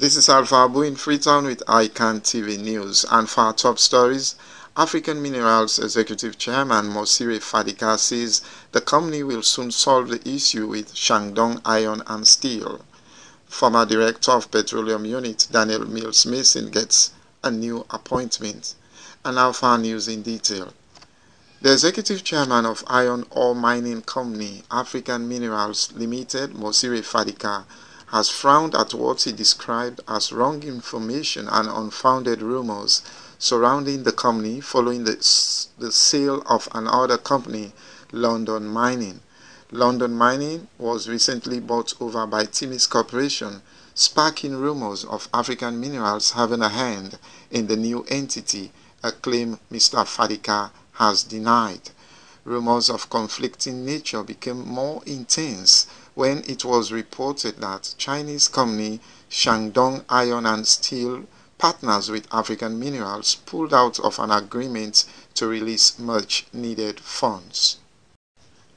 This is Alfred in Freetown with ICANN TV News, and for our top stories, African Minerals Executive Chairman Mosire Fadika says the company will soon solve the issue with Shandong Iron and Steel. Former Director of Petroleum Unit Daniel Mills Mason gets a new appointment. And now for our news in detail. The Executive Chairman of Iron Ore Mining Company African Minerals Limited, Mosire Fadika, has frowned at what he described as wrong information and unfounded rumors surrounding the company following the sale of another company, London Mining. London Mining was recently bought over by Timis Corporation, sparking rumors of African Minerals having a hand in the new entity, a claim Mr. Fadika has denied. Rumors of conflicting nature became more intense when it was reported that Chinese company Shandong Iron and Steel, partners with African Minerals, pulled out of an agreement to release much needed funds.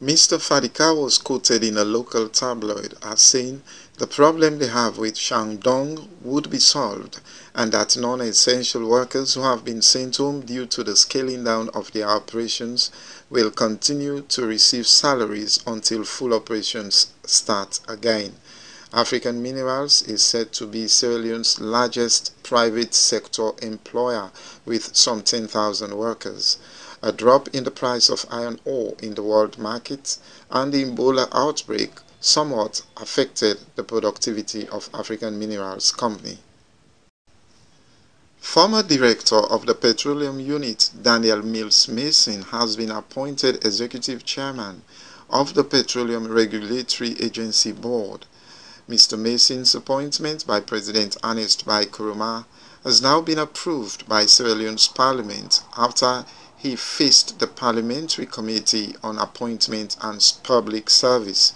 Mr. Fadika was quoted in a local tabloid as saying the problem they have with Shandong would be solved and that non-essential workers who have been sent home due to the scaling down of their operations will continue to receive salaries until full operations start again. African Minerals is said to be Sierra Leone's largest private sector employer with some 10,000 workers. A drop in the price of iron ore in the world market and the Ebola outbreak somewhat affected the productivity of African Minerals Company. Former Director of the Petroleum Unit Daniel Mills Mason has been appointed Executive Chairman of the Petroleum Regulatory Agency Board. Mr. Mason's appointment by President Ernest Bai Koroma has now been approved by Sierra Leone's Parliament after he faced the Parliamentary Committee on Appointment and Public Service.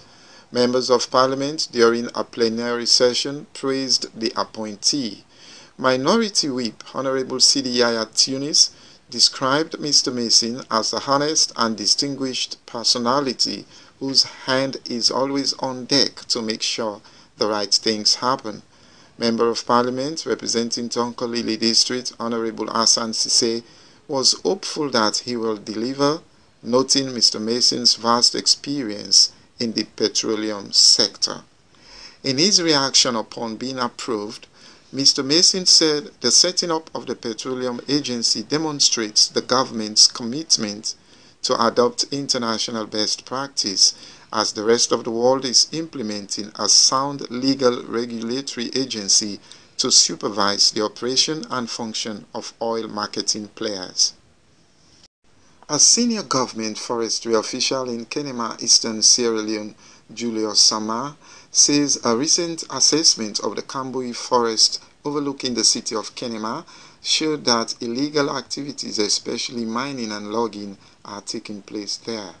Members of Parliament during a plenary session praised the appointee. Minority Whip Honorable Sidi Yaya Tunis described Mr. Mason as a honest and distinguished personality whose hand is always on deck to make sure the right things happen. Member of Parliament representing Tonkolili District Honorable Hassan Sise was hopeful that he will deliver, noting Mr. Mason's vast experience in the petroleum sector. In his reaction upon being approved, Mr. Mason said the setting up of the Petroleum Agency demonstrates the government's commitment to adopt international best practice as the rest of the world is implementing a sound legal regulatory agency to supervise the operation and function of oil marketing players. A senior government forestry official in Kenema, Eastern Sierra Leone, Julius Sama, says a recent assessment of the Kambui forest overlooking the city of Kenema showed that illegal activities, especially mining and logging, are taking place there.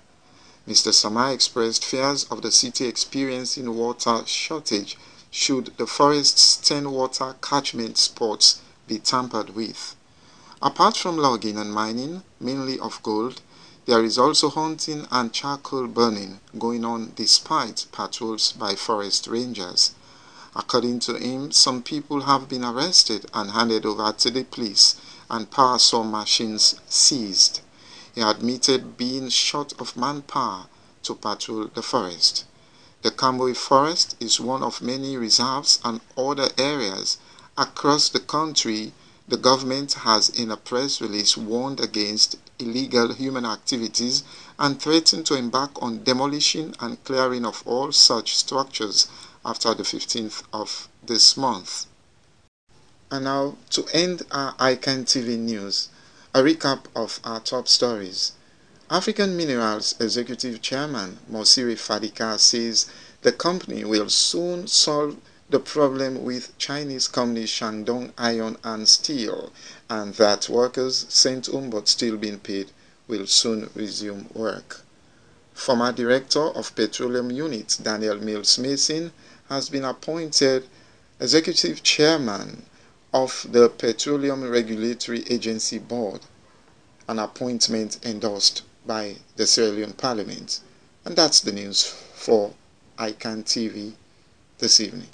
Mr. Sama expressed fears of the city experiencing water shortage should the forest's 10 water catchment spots be tampered with. Apart from logging and mining, mainly of gold, there is also hunting and charcoal burning going on despite patrols by forest rangers. According to him, some people have been arrested and handed over to the police and power saw machines seized. He admitted being short of manpower to patrol the forest. The Kambui forest is one of many reserves and other areas across the country. The government has in a press release warned against illegal human activities and threatened to embark on demolition and clearing of all such structures after the 15th of this month. And now, to end our ICANN TV news, a recap of our top stories. African Minerals Executive Chairman Mosire Fadika says the company will soon solve the problem with Chinese company Shandong Iron and Steel, and that workers sent home but still being paid will soon resume work. Former Director of Petroleum Unit Daniel Mills Mason has been appointed Executive Chairman of the Petroleum Regulatory Agency Board, an appointment endorsed by the Sierra Leone Parliament. And that's the news for ICANN TV this evening.